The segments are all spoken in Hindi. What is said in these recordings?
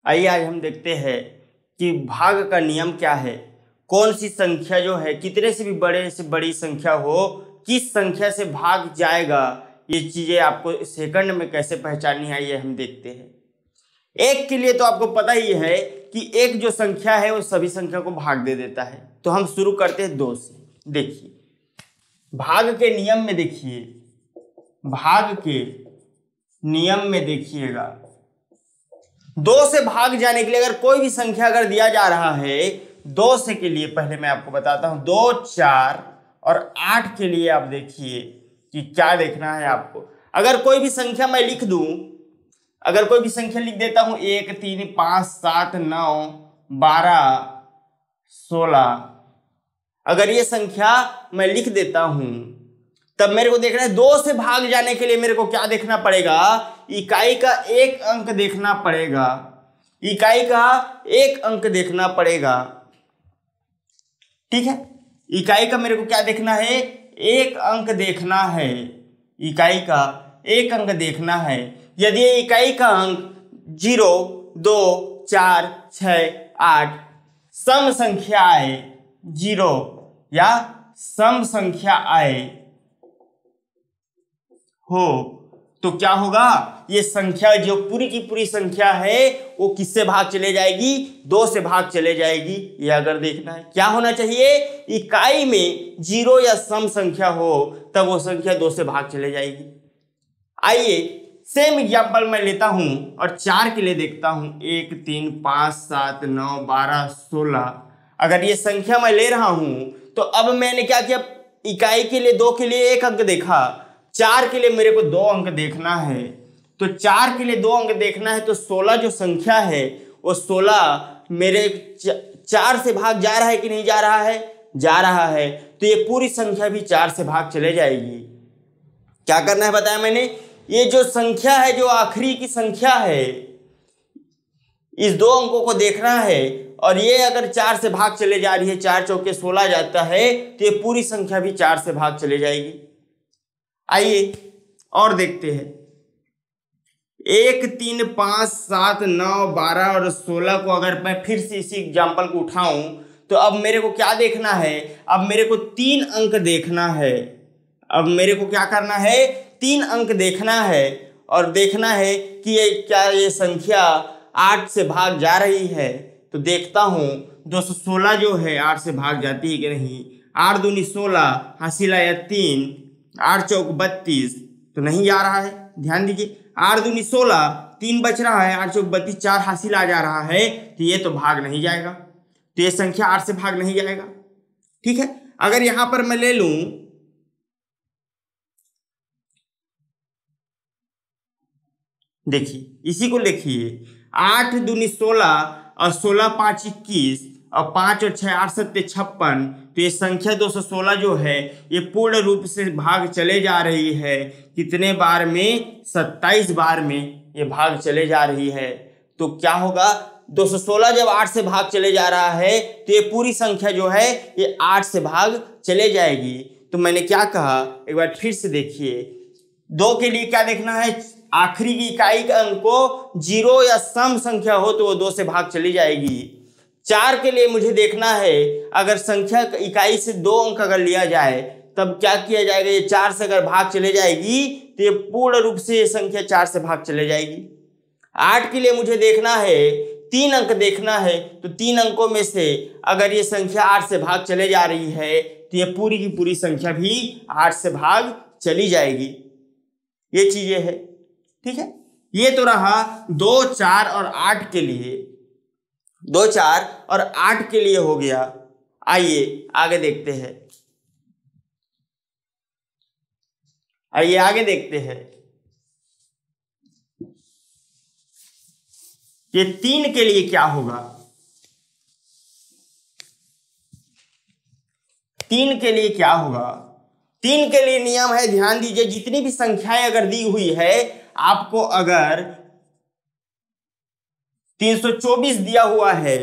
आइए आज हम देखते हैं कि भाग का नियम क्या है। कौन सी संख्या जो है कितने से भी बड़े से बड़ी संख्या हो किस संख्या से भाग जाएगा, ये चीजें आपको सेकंड में कैसे पहचाननी है आइए हम देखते हैं। एक के लिए तो आपको पता ही है कि एक जो संख्या है वो सभी संख्या को भाग दे देता है। तो हम शुरू करते हैं 2 से। देखिए भाग के नियम में देखिए, भाग के नियम में देखिएगा 2 से भाग जाने के लिए अगर कोई भी संख्या अगर दिया जा रहा है 2 से के लिए, पहले मैं आपको बताता हूं 2, 4 और 8 के लिए आप देखिए कि क्या देखना है आपको। अगर कोई भी संख्या मैं लिख दूं, अगर कोई भी संख्या लिख देता हूं 1, 3, 5, 7, 9, 12, 16, अगर ये संख्या मैं लिख देता हूं तब मेरे को देखना है 2 से भाग जाने के लिए मेरे को क्या देखना पड़ेगा, इकाई का एक अंक देखना पड़ेगा, इकाई का एक अंक देखना पड़ेगा। ठीक है, इकाई का मेरे को क्या देखना है, एक अंक देखना है, इकाई का एक अंक देखना है। यदि इकाई का अंक 0, 2, 4, 6, 8 सम संख्या आए, 0 या सम संख्या आए हो तो क्या होगा, ये संख्या जो पूरी की पूरी संख्या है वो किससे भाग चले जाएगी, 2 से भाग चले जाएगी। ये अगर देखना है क्या होना चाहिए, इकाई में 0 या सम संख्या हो तब वो संख्या 2 से भाग चले जाएगी। आइए सेम एग्जांपल मैं लेता हूं और 4 के लिए देखता हूं 1, 3, 5, 7, 9, 12, 16। अगर ये संख्या मैं ले रहा हूं तो अब मैंने क्या किया, इकाई के लिए 2 के लिए एक अंक देखा, 4 के लिए मेरे को 2 अंक देखना है। तो 4 के लिए 2 अंक देखना है तो 16 जो संख्या है वो 16 मेरे 4 से भाग जा रहा है कि नहीं जा रहा है, जा रहा है। तो ये पूरी संख्या भी 4 से भाग चले जाएगी। क्या करना है बताया मैंने, ये जो संख्या है जो आखिरी की संख्या है इस 2 अंकों को देखना है और ये अगर 4 से भाग चले जा रही है, 4 चौके 16 जाता है तो ये पूरी संख्या भी 4 से भाग चले जाएगी। आइए और देखते हैं 1, 3, 5, 7, 9, 12 और 16 को अगर मैं फिर से इसी एग्जाम्पल को उठाऊं तो अब मेरे को क्या देखना है, अब मेरे को 3 अंक देखना है। अब मेरे को क्या करना है, 3 अंक देखना है और देखना है कि ये क्या ये संख्या 8 से भाग जा रही है। तो देखता हूं 216 जो है 8 से भाग जाती है कि नहीं। 8 दूनी 16, हासिल आया 3, 8 चौक 32 तो नहीं जा रहा है। ध्यान दीजिए 8 दूनी 16, 3 बच रहा है, 8 चौक 32, 4 हासिल आ जा रहा है तो ये तो भाग नहीं जाएगा, तो ये संख्या 8 से भाग नहीं जाएगा। ठीक है, अगर यहां पर मैं ले लूं देखिए इसी को लिखिए 8 दूनी 16 और 16 5 21 और 5 और 6 8 7 56। तो ये संख्या 216 जो है ये पूर्ण रूप से भाग चले जा रही है। कितने बार में, 27 बार में ये भाग चले जा रही है। तो क्या होगा, 216 जब 8 से भाग चले जा रहा है तो ये पूरी संख्या जो है ये 8 से भाग चले जाएगी। तो मैंने क्या कहा, एक बार फिर से देखिए 2 के लिए क्या देखना है, आखिरी की इकाई का अंक को 0 या सम संख्या हो तो वो 2 से भाग चली जाएगी। 4 के लिए मुझे देखना है अगर संख्या इकाई से 2 अंक अगर लिया जाए तब क्या किया जाएगा, ये 4 से अगर भाग चले जाएगी तो ये पूर्ण रूप से ये संख्या 4 से भाग चले जाएगी। 8 के लिए मुझे देखना है 3 अंक देखना है, तो 3 अंकों में से अगर ये संख्या 8 से भाग चले जा रही है तो ये पूरी की पूरी संख्या भी 8 से भाग चली जाएगी। ये चीजें है। ठीक है, ये तो रहा 2, 4 और 8 के लिए, 2, 4 और 8 के लिए हो गया। आइए आगे देखते हैं, आइए आगे देखते हैं। ये 3 के लिए क्या होगा, 3 के लिए क्या होगा, 3 के लिए नियम है, ध्यान दीजिए जितनी भी संख्याएं अगर दी हुई है, आपको अगर 324 दिया हुआ है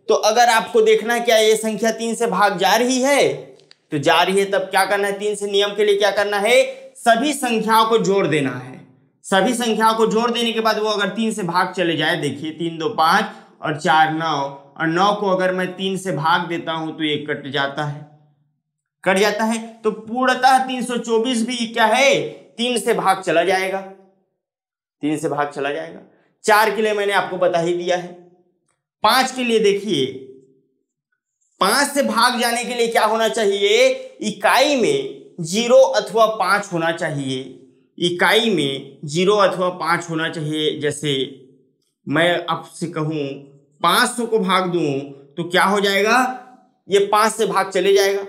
तो अगर आपको देखना है क्या ये संख्या 3 से भाग जा रही है, तो जा रही है, तब क्या करना है, 3 से नियम के लिए क्या करना है, सभी संख्याओं को जोड़ देना है। सभी संख्याओं को जोड़ देने के बाद वो अगर 3 से भाग चले जाए, देखिए 3 2 5 और 4 9, और 9 को अगर मैं 3 से भाग देता हूं तो ये कट जाता है, तो पूर्णतः 324 भी क्या है, 3 से भाग चला जाएगा, 3 से भाग चला जाएगा। 4 के लिए मैंने आपको बता ही दिया है। 5 के लिए देखिए, 5 से भाग जाने के लिए क्या होना चाहिए, इकाई में 0 अथवा 5 होना चाहिए, इकाई में 0 अथवा 5 होना चाहिए। जैसे मैं आपसे कहूं 500 को भाग दूं तो क्या हो जाएगा, ये 5 से भाग चले जाएगा।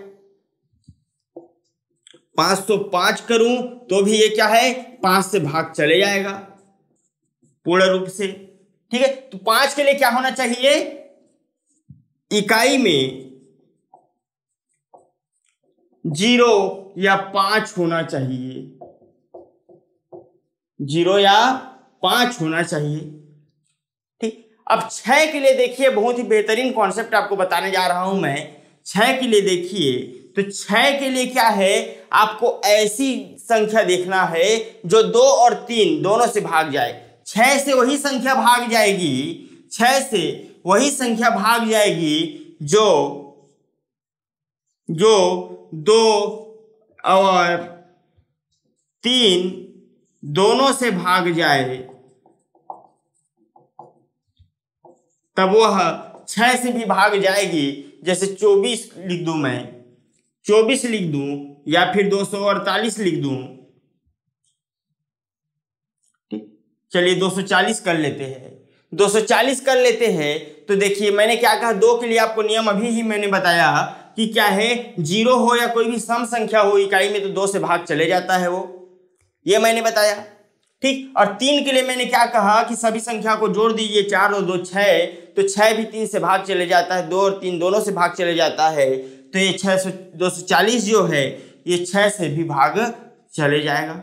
505 करूं तो भी ये क्या है, 5 से भाग चले जाएगा पूर्ण रूप से। ठीक है, तो 5 के लिए क्या होना चाहिए, इकाई में 0 या 5 होना चाहिए, 0 या 5 होना चाहिए। ठीक, अब 6 के लिए देखिए, बहुत ही बेहतरीन कॉन्सेप्ट आपको बताने जा रहा हूं मैं। 6 के लिए देखिए, तो 6 के लिए क्या है, आपको ऐसी संख्या देखना है जो 2 और 3 दोनों से भाग जाए। 6 से वही संख्या भाग जाएगी, 6 से वही संख्या भाग जाएगी जो 2 और 3 दोनों से भाग जाए, तब वह 6 से भी भाग जाएगी। जैसे 24 लिख दूं मैं, 24 लिख दूं, या फिर 248 लिख दूं। ठीक, चलिए 240 कर लेते हैं, 240 कर लेते हैं। तो देखिए मैंने क्या कहा, 2 के लिए आपको नियम अभी ही मैंने बताया कि क्या है, 0 हो या कोई भी सम संख्या हो इकाई में तो 2 से भाग चले जाता है वो, ये मैंने बताया। ठीक, और 3 के लिए मैंने क्या कहा कि सभी संख्या को जोड़ दीजिए, 4 और 2 6, तो 6 भी 3 से भाग चले जाता है, 2 और 3 दोनों से भाग चले जाता है, तो ये 240 जो है ये 6 से भी भाग चले जाएगा।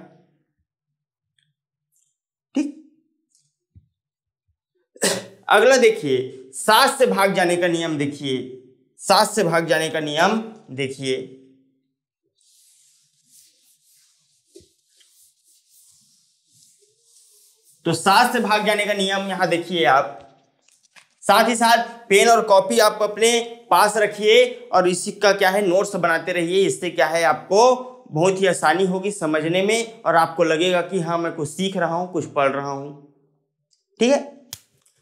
ठीक, अगला देखिए 7 से भाग जाने का नियम देखिए, 7 से भाग जाने का नियम देखिए। तो 7 से भाग जाने का नियम यहां देखिए आप, साथ ही साथ पेन और कॉपी आप अपने पास रखिए और इसी का क्या है, नोट्स बनाते रहिए। इससे क्या है, आपको बहुत ही आसानी होगी समझने में और आपको लगेगा कि हाँ मैं कुछ सीख रहा हूं, कुछ पढ़ रहा हूं। ठीक है,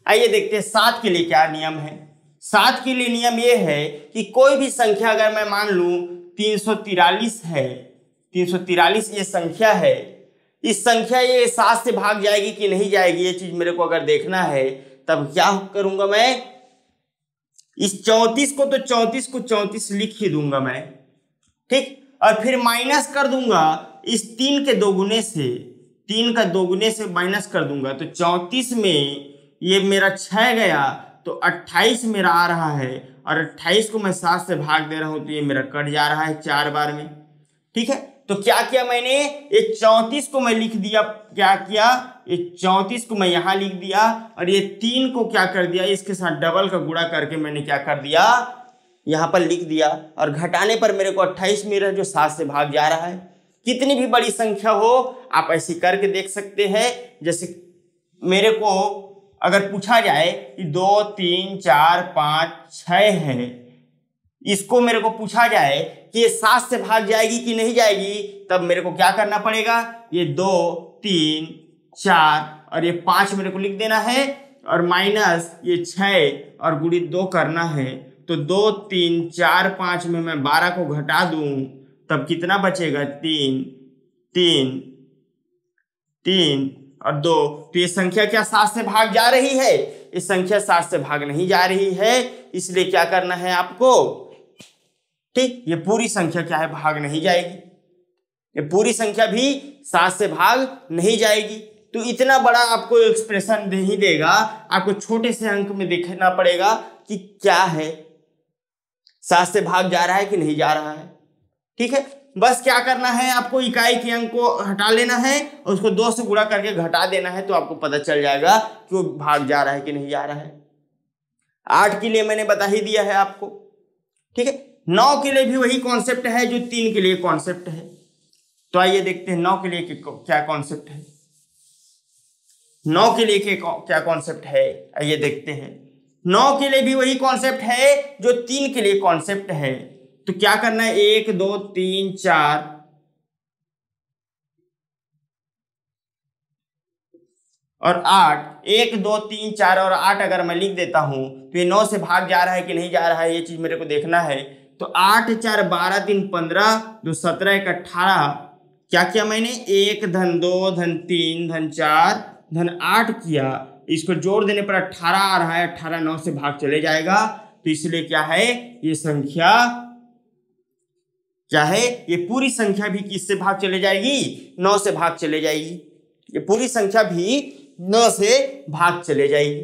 आइए देखते हैं 7 के लिए क्या नियम है। 7 के लिए नियम ये है कि कोई भी संख्या अगर मैं मान लूं 343 है, 343 ये संख्या है, इस संख्या ये 7 से भाग जाएगी कि नहीं जाएगी, ये चीज मेरे को अगर देखना है, तब क्या करूंगा मैं, इस 34 को तो 34 को 34 लिख ही दूंगा मैं। ठीक, और फिर माइनस कर दूंगा इस 3 के दोगुने से, 3 का दोगुने से माइनस कर दूंगा, तो 34 में ये मेरा 6 गया तो 28 मेरा आ रहा है, और 28 को मैं 7 से भाग दे रहा हूं तो ये मेरा कट जा रहा है 4 बार में। ठीक है, तो क्या किया मैंने, ये 34 को मैं लिख दिया, क्या किया, ये 34 को मैं यहां लिख दिया, और ये 3 को क्या कर दिया, इसके साथ डबल का गुणा करके मैंने क्या कर दिया, यहां पर लिख दिया, और घटाने पर मेरे को 28 मिला जो 7 से भाग जा रहा है। कितनी भी बड़ी संख्या हो आप ऐसे करके देख सकते हैं। जैसे मेरे को अगर पूछा जाए कि 2 3 4 5 6 है, इसको मेरे को पूछा जाए कि ये 7 से भाग जाएगी कि नहीं जाएगी, तब मेरे को क्या करना पड़ेगा, ये 2 3 4 और ये 5 मेरे को लिख देना है, और माइनस ये 6 और गुणित 2 करना है। तो 2 3 4 5 में मैं 12 को घटा दूं तब कितना बचेगा, 3 3 3 और 2। तो ये संख्या क्या 7 से भाग जा रही है, ये संख्या 7 से भाग नहीं जा रही है, इसलिए क्या करना है आपको, ठीक, ये पूरी संख्या क्या है, भाग नहीं जाएगी, ये पूरी संख्या भी 7 से भाग नहीं जाएगी। तो इतना बड़ा आपको एक्सप्रेशन नहीं देगा, आपको छोटे से अंक में देखना पड़ेगा कि क्या है, 7 से भाग जा रहा है कि नहीं जा रहा है। ठीक है, बस क्या करना है, आपको इकाई के अंक को हटा लेना है और उसको 2 से गुणा करके घटा देना है, तो आपको पता चल जाएगा कि वो भाग जा रहा है कि नहीं जा रहा है। 8 के लिए मैंने बता ही दिया है आपको। ठीक है, 9 के लिए भी वही कॉन्सेप्ट है जो 3 के लिए कॉन्सेप्ट है। तो आइए देखते हैं 9 के लिए क्या कॉन्सेप्ट है। 9 के लिए क्या कॉन्सेप्ट है, आइए देखते हैं। 9 के लिए भी वही कॉन्सेप्ट है जो 3 के लिए कॉन्सेप्ट है। तो क्या करना है, 1 2 3 4 और 8, 1 2 3 4 और 8 अगर मैं लिख देता हूं तो ये 9 से भाग जा रहा है कि नहीं जा रहा है, ये चीज मेरे को देखना है। तो 8 4 12 3 15 2 17 1 18, क्या किया मैंने, 1 धन 2 धन 3 धन 4 धन 8 किया। इसको जोड़ देने पर 18 आ रहा है, 18 9 से भाग चले जाएगा। तो इसलिए क्या है, ये संख्या क्या है, ये पूरी संख्या भी किससे भाग चले जाएगी, 9 से भाग चले जाएगी। ये पूरी संख्या भी 9 से भाग चले जाएगी।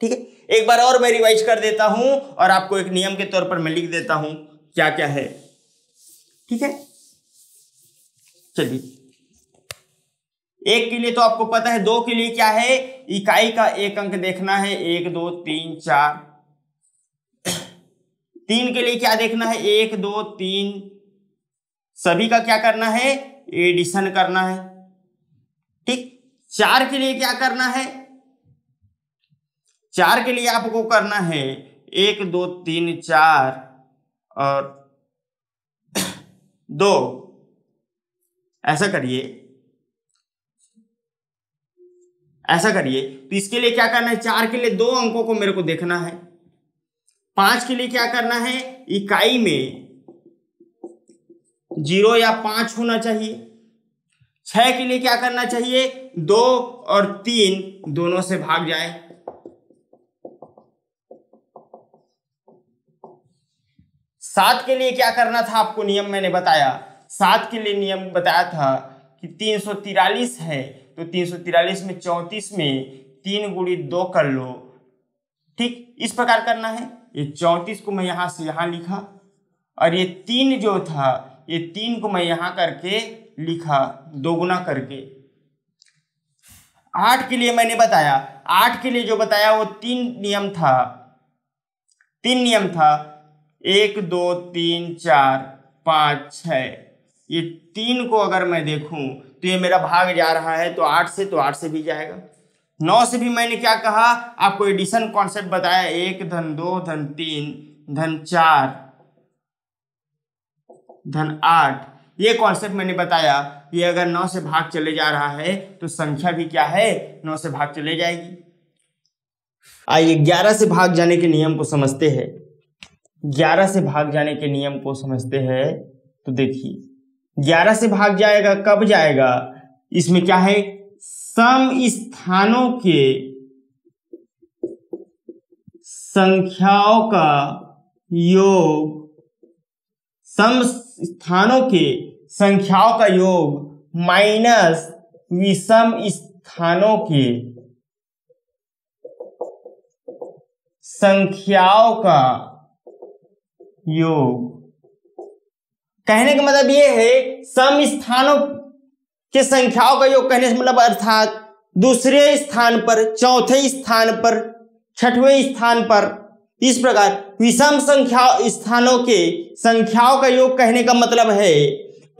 ठीक है, एक बार और मैं रिवाइज कर देता हूं और आपको एक नियम के तौर पर मैं लिख देता हूं क्या क्या है। ठीक है, चलिए, 1 के लिए तो आपको पता है, 2 के लिए क्या है, इकाई का एक अंक देखना है, 1 2 3 4। 3 के लिए क्या देखना है, 1 2 3, सभी का क्या करना है, एडिशन करना है। ठीक, 4 के लिए क्या करना है, 4 के लिए आपको करना है 1 2 3 4 और 2, ऐसा करिए, ऐसा करिए। तो इसके लिए क्या करना है, 4 के लिए 2 अंकों को मेरे को देखना है। 5 के लिए क्या करना है, इकाई में 0 या 5 होना चाहिए। 6 के लिए क्या करना चाहिए, 2 और 3 दोनों से भाग जाए। 7 के लिए क्या करना था आपको, नियम मैंने बताया, 7 के लिए नियम बताया था कि 343 है, तो 343 में 34 में 3 गुणी 2 कर लो। ठीक, इस प्रकार करना है। ये 34 को मैं यहां से यहां लिखा और ये 3 जो था, ये 3 को मैं यहां करके लिखा, 2 गुना करके। 8 के लिए मैंने बताया, 8 के लिए जो बताया वो 3 नियम था, 3 नियम था, 1 2 3 4 5 6। ये 3 को अगर मैं देखूं तो ये मेरा भाग जा रहा है, तो 8 से, तो 8 से भी जाएगा। 9 से भी मैंने क्या कहा, आपको एडिशन कॉन्सेप्ट बताया, 1 धन 2 धन 3 धन 4 धन 8, ये कॉन्सेप्ट मैंने बताया। ये अगर 9 से भाग चले जा रहा है तो संख्या भी क्या है, 9 से भाग चले जाएगी। आइए 11 से भाग जाने के नियम को समझते हैं। 11 से भाग जाने के नियम को समझते हैं। तो देखिए, 11 से भाग जाएगा, कब जाएगा, इसमें क्या है, सम स्थानों के संख्याओं का योग, सम स्थानों के संख्याओं का योग माइनस विषम स्थानों के संख्याओं का योग। कहने का मतलब ये है, सम स्थानों के संख्याओं का योग कहने से मतलब अर्थात दूसरे स्थान पर, चौथे स्थान पर, छठवें स्थान पर, इस प्रकार विषम संख्या स्थानों के संख्याओं का योग कहने का मतलब है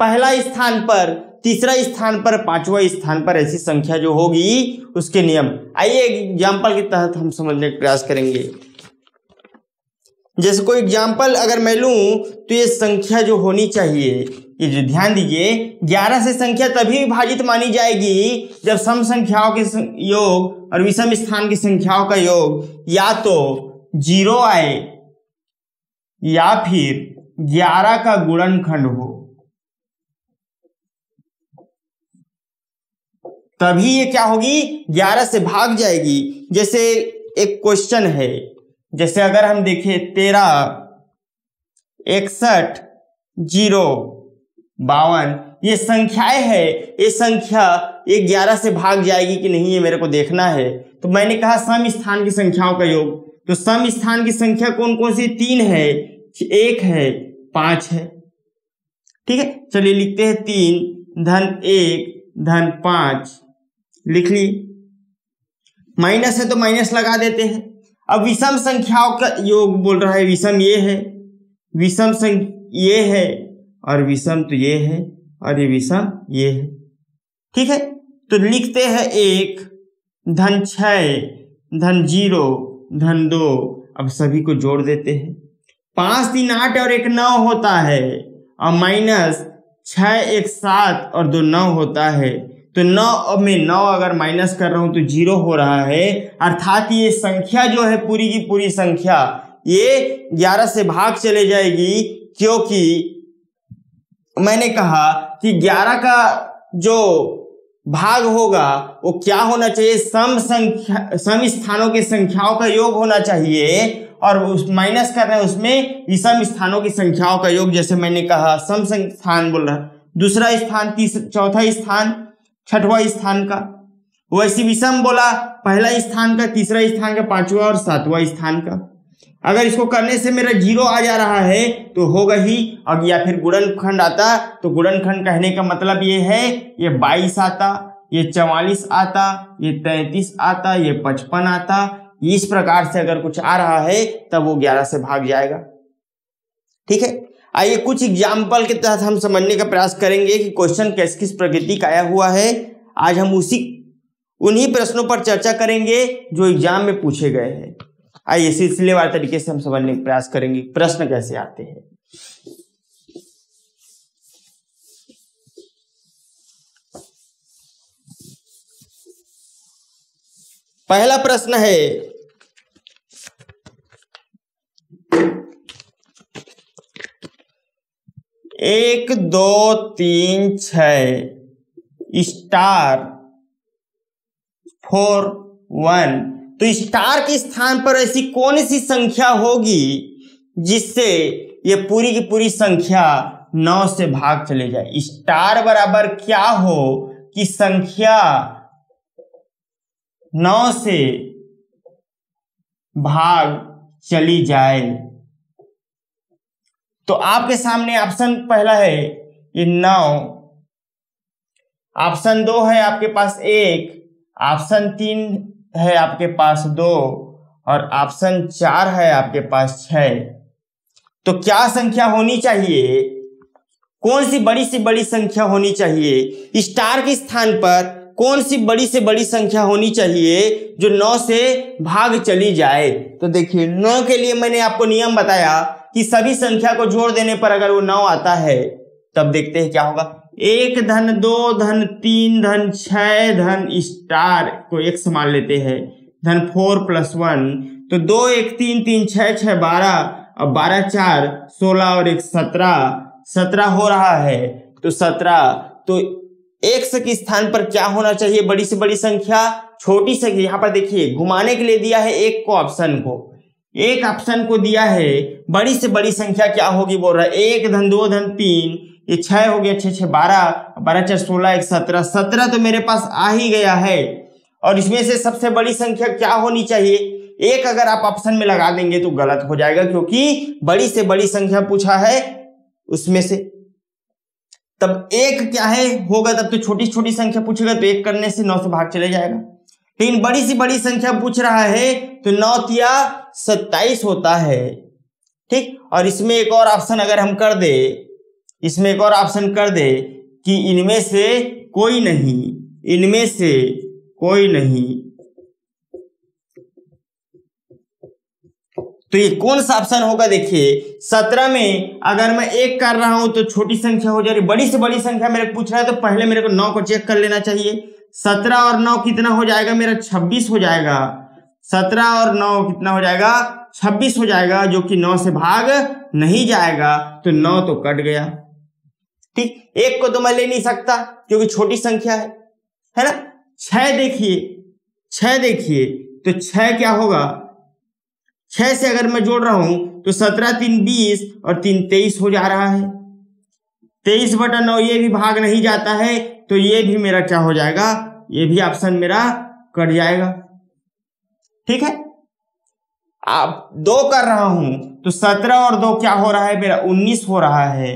पहला स्थान पर, तीसरा स्थान पर, पांचवा स्थान पर ऐसी संख्या जो होगी उसके नियम। आइए एग्जाम्पल के तहत हम समझने का प्रयास करेंगे। जैसे कोई एग्जाम्पल अगर मैं लूं तो ये संख्या जो होनी चाहिए, ये जो ध्यान दीजिए, 11 से संख्या तभी विभाजित मानी जाएगी जब सम संख्याओं के योग और विषम स्थान की संख्याओं का योग या तो 0 आए या फिर 11 का गुणनखंड हो, तभी ये क्या होगी, 11 से भाग जाएगी। जैसे एक क्वेश्चन है, जैसे अगर हम देखें 13 61 0 52, ये संख्याएं है, ये संख्या ये 11 से भाग जाएगी कि नहीं, ये मेरे को देखना है। तो मैंने कहा सम स्थान की संख्याओं का योग, तो सम स्थान की संख्या कौन कौन सी, 3 है, 1 है, 5 है। ठीक है, चलिए लिखते हैं 3 धन 1 धन 5, लिख ली। माइनस है तो माइनस लगा देते हैं। अब विषम संख्याओं का योग बोल रहा है, विषम ये है, विषम ये है, और विषम तो ये है, और ये विषम ये है। ठीक है, तो लिखते हैं 1 धन 6 धन 0 धन 2। अब सभी को जोड़ देते हैं। 5 3 8 और 1 9 होता है, और माइनस 6 1 7 और 2 9 होता है। तो 9 अब मैं 9 अगर माइनस कर रहा हूं तो 0 हो रहा है, अर्थात ये संख्या जो है पूरी की पूरी संख्या ये 11 से भाग चले जाएगी, क्योंकि मैंने कहा कि 11 का जो भाग होगा वो क्या होना चाहिए, सम स्थानों की संख्याओं का योग होना चाहिए, और उस माइनस कर रहे हैं उसमें विषम स्थानों की संख्याओं का योग। जैसे मैंने कहा सम स्थान बोल रहा, दूसरा स्थान चौथा स्थान छठवां स्थान का, वैसे विषम बोला पहला स्थान का, तीसरा स्थान का, पांचवा और सातवां स्थान का। अगर इसको करने से मेरा 0 आ जा रहा है तो होगा ही, अब या फिर गुणनखंड आता तो गुणनखंड कहने का मतलब ये है, ये 22 आता, ये 44 आता, ये 33 आता, ये 55 आता। इस प्रकार से अगर कुछ आ रहा है तब वो 11 से भाग जाएगा। ठीक है, आइए कुछ एग्जाम्पल के तहत हम समझने का प्रयास करेंगे कि क्वेश्चन किस किस प्रकृति का आया हुआ है। आज हम उन्हीं प्रश्नों पर चर्चा करेंगे जो एग्जाम में पूछे गए हैं। आइए सिलसिलेवार तरीके से हम समझने का प्रयास करेंगे प्रश्न कैसे आते हैं। पहला प्रश्न है, 1 2 3 6 स्टार 4 1। तो स्टार के स्थान पर ऐसी कौन सी संख्या होगी जिससे ये पूरी की पूरी संख्या 9 से भाग चले जाए। स्टार बराबर क्या हो कि संख्या 9 से भाग चली जाए। तो आपके सामने ऑप्शन पहला है ये 9, ऑप्शन 2 है आपके पास 1, ऑप्शन 3 है आपके पास 2 और ऑप्शन 4 है आपके पास 6। तो क्या संख्या होनी चाहिए, कौन सी बड़ी संख्या होनी चाहिए? स्टार के स्थान पर कौन सी बड़ी से बड़ी संख्या होनी चाहिए जो 9 से भाग चली जाए? तो देखिए 9 के लिए मैंने आपको नियम बताया कि सभी संख्या को जोड़ देने पर अगर वो 9 आता है तब देखते हैं क्या होगा। 1 धन 2 धन 3 धन 6 धन स्टार को एक समान लेते हैं, धन 4 + 1, तो 2 1 3 3 6 6 12, अब 12 4 16 और 1 17 हो रहा है। तो 17, तो x के स्थान पर क्या होना चाहिए? बड़ी से बड़ी संख्या, छोटी संख्या। यहाँ पर देखिए घुमाने के लिए दिया है एक ऑप्शन को दिया है, बड़ी से बड़ी संख्या क्या होगी बोल रहा है। 1 धन 2 धन 3, ये 6 हो गया, 6 6 12, 12 4 16 1 17 तो मेरे पास आ ही गया है। और इसमें से सबसे बड़ी संख्या क्या होनी चाहिए? 1 अगर आप ऑप्शन में लगा देंगे तो गलत हो जाएगा, क्योंकि बड़ी से बड़ी संख्या पूछा है उसमें से। तब 1 क्या है होगा, तब तो छोटी छोटी संख्या पूछेगा तो 1 करने से 9 से भाग चले जाएगा। लेकिन बड़ी से बड़ी संख्या पूछ रहा है तो 9 तिया 27 होता है। ठीक, और इसमें एक और ऑप्शन अगर हम कर दे, कि इनमें से कोई नहीं, तो ये कौन सा ऑप्शन होगा? देखिए 17 में अगर मैं 1 कर रहा हूं तो छोटी संख्या हो जा रही, बड़ी से बड़ी संख्या मेरे को पूछ रहा है तो पहले मेरे को 9 को चेक कर लेना चाहिए। 17 और 9 कितना हो जाएगा मेरा? 26 हो जाएगा। 17 और 9 कितना हो जाएगा? 26 हो जाएगा, जो कि 9 से भाग नहीं जाएगा, तो 9 तो कट गया। ठीक, 1 को तो मैं ले नहीं सकता क्योंकि छोटी संख्या है ना। 6 देखिए तो 6 क्या होगा? 6 से अगर मैं जोड़ रहा हूं तो 17 3 20 और 3 23 हो जा रहा है। 23/9 ये भी भाग नहीं जाता है, तो ये भी मेरा क्या हो जाएगा? ये भी ऑप्शन मेरा कट जाएगा। ठीक है, आप 2 कर रहा हूं तो 17 और 2 क्या हो रहा है मेरा? 19 हो रहा है।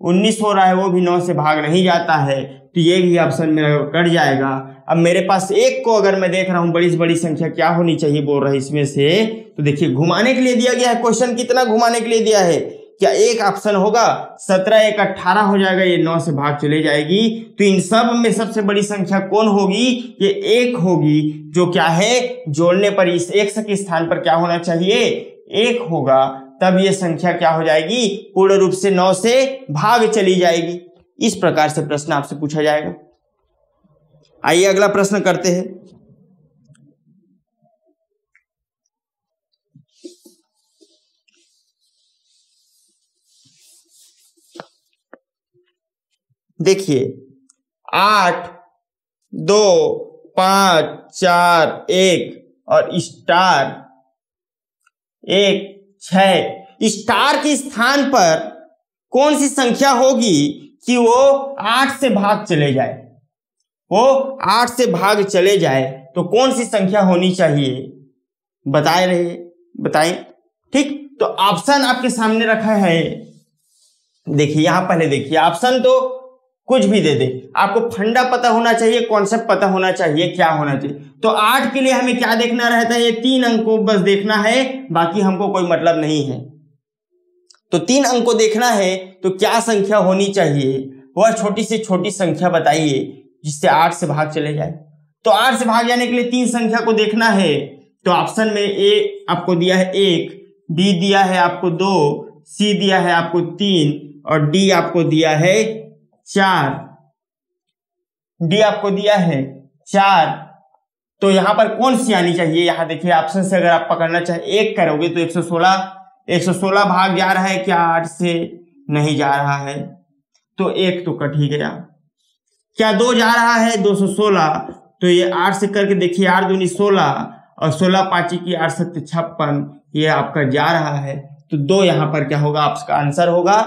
19 हो रहा है, वो भी 9 से भाग नहीं जाता है, तो ये भी ऑप्शन मेरा कट जाएगा। अब मेरे पास 1 को अगर मैं देख रहा हूं बड़ी से बड़ी संख्या क्या होनी चाहिए बोल रहा है इसमें से, तो देखिए घुमाने के लिए दिया गया है। क्वेश्चन कितना घुमाने के लिए दिया है क्या एक ऑप्शन होगा? 17 एक 18 हो जाएगा, ये 9 से भाग चले जाएगी। तो इन सब में सबसे बड़ी संख्या कौन होगी? ये 1 होगी, जो क्या है जोड़ने पर इस 1 के स्थान पर क्या होना चाहिए? 1 होगा, तब ये संख्या क्या हो जाएगी? पूर्ण रूप से 9 से भाग चली जाएगी। इस प्रकार से प्रश्न आपसे पूछा जाएगा। आइए अगला प्रश्न करते हैं। देखिए 8, 2, 5, 4, 1 और स्टार 1, 6। स्टार के स्थान पर कौन सी संख्या होगी कि वो 8 से भाग चले जाए? वो 8 से भाग चले जाए तो कौन सी संख्या होनी चाहिए? बताएं। ठीक, तो ऑप्शन आपके सामने रखा है। देखिए यहां पहले देखिए, ऑप्शन तो कुछ भी दे दे, आपको फंडा पता होना चाहिए, कॉन्सेप्ट पता होना चाहिए, क्या होना चाहिए। तो 8 के लिए हमें क्या देखना रहता है? ये 3 अंक को बस देखना है, बाकी हमको कोई मतलब नहीं है। तो 3 अंक को देखना है, तो क्या संख्या होनी चाहिए? वह छोटी से छोटी संख्या बताइए जिससे 8 से भाग चले जाए। तो 8 से भाग जाने के लिए 3 संख्या को देखना है। तो ऑप्शन में ए आपको दिया है 1, बी दिया है आपको 2, सी दिया है आपको 3 और डी आपको दिया है 4। डी आपको दिया है 4। तो यहां पर कौन सी आनी चाहिए? यहां देखिए ऑप्शन से अगर आप पकड़ना चाहे 1 करोगे तो 116 भाग जा रहा है क्या? 8 से नहीं जा रहा है, तो 1 तो कट ही गया। क्या 2 जा रहा है? 216, तो ये 8 से करके देखिए, 8 दूनी 16 और 16 5 की 8 7 56, ये आपका जा रहा है। तो 2 यहां पर क्या होगा? आपका आंसर होगा।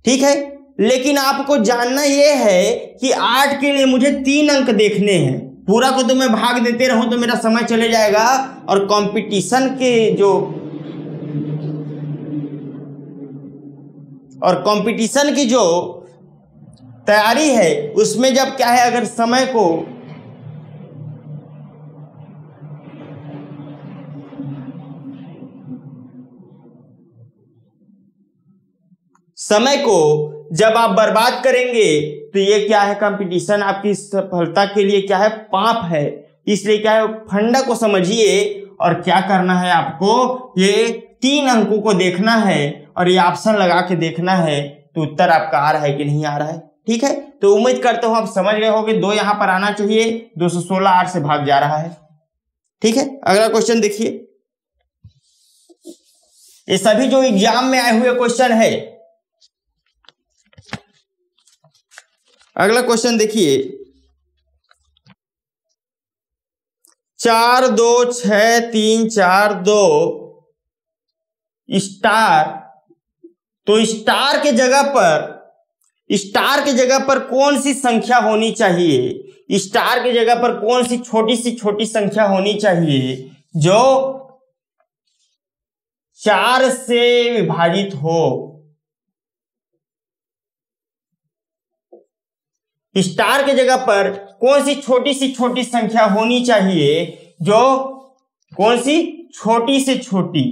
ठीक है, लेकिन आपको जानना यह है कि 8 के लिए मुझे 3 अंक देखने हैं। पूरा को तो मैं भाग देते रहूं तो मेरा समय चले जाएगा, और कंपटीशन की जो तैयारी है उसमें जब क्या है, अगर समय को जब आप बर्बाद करेंगे तो ये क्या है? कंपटीशन आपकी सफलता के लिए क्या है? पाप है। इसलिए क्या है, फंडा को समझिए और क्या करना है आपको? ये 3 अंकों को देखना है और ये ऑप्शन लगा के देखना है तो उत्तर आपका आ रहा है कि नहीं आ रहा है। ठीक है, तो उम्मीद करता हूं आप समझ गए होंगे। 2 यहां पर आना चाहिए, 216 8 से भाग जा रहा है। ठीक है, अगला क्वेश्चन देखिए। ये सभी जो एग्जाम में आए हुए क्वेश्चन है। अगला क्वेश्चन देखिए, 4 2 6 3 4 2 स्टार। तो स्टार के जगह पर कौन सी संख्या होनी चाहिए? स्टार की जगह पर कौन सी छोटी संख्या होनी चाहिए जो 4 से विभाजित हो? स्टार की जगह पर कौन सी छोटी संख्या होनी चाहिए जो कौन सी छोटी से छोटी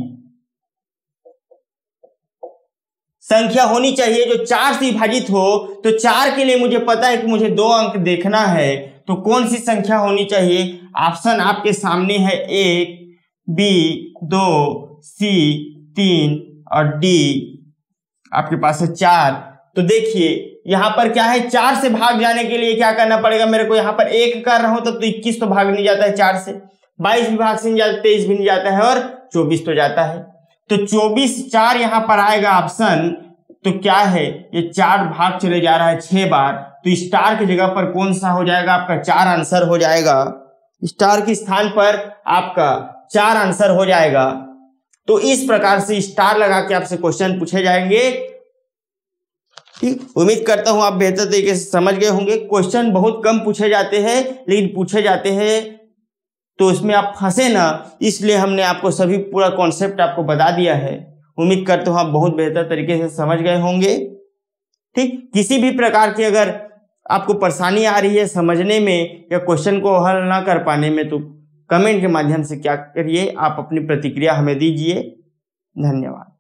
संख्या होनी चाहिए जो 4 से विभाजित हो? तो 4 के लिए मुझे पता है कि मुझे 2 अंक देखना है, तो कौन सी संख्या होनी चाहिए? ऑप्शन आपके सामने है, 1, बी 2, सी 3 और डी आपके पास है 4। तो देखिए यहां पर क्या है, 4 से भाग जाने के लिए क्या करना पड़ेगा मेरे को? यहां पर 1 कर रहा हूं तब तो 21 तो भाग नहीं जाता है 4 से, 22 भी भाग से नहीं जाता, 23 भी नहीं जाता है और 24 तो जाता है। तो 24 4 यहां पर आएगा ऑप्शन। तो क्या है, ये 4 भाग चले जा रहा है 6 बार, तो स्टार की जगह पर कौन सा हो जाएगा? आपका 4 आंसर हो जाएगा। स्टार के स्थान पर आपका 4 आंसर हो जाएगा। तो इस प्रकार से स्टार लगा के आपसे क्वेश्चन पूछे जाएंगे। ठीक, उम्मीद करता हूं आप बेहतर तरीके से समझ गए होंगे। क्वेश्चन बहुत कम पूछे जाते हैं, लेकिन पूछे जाते हैं तो इसमें आप फंसे ना, इसलिए हमने आपको सभी पूरा कॉन्सेप्ट आपको बता दिया है। उम्मीद करता हूं आप बहुत बेहतर तरीके से समझ गए होंगे। ठीक, किसी भी प्रकार की अगर आपको परेशानी आ रही है समझने में या क्वेश्चन को हल ना कर पाने में, तो कमेंट के माध्यम से क्या करिए, आप अपनी प्रतिक्रिया हमें दीजिए। धन्यवाद।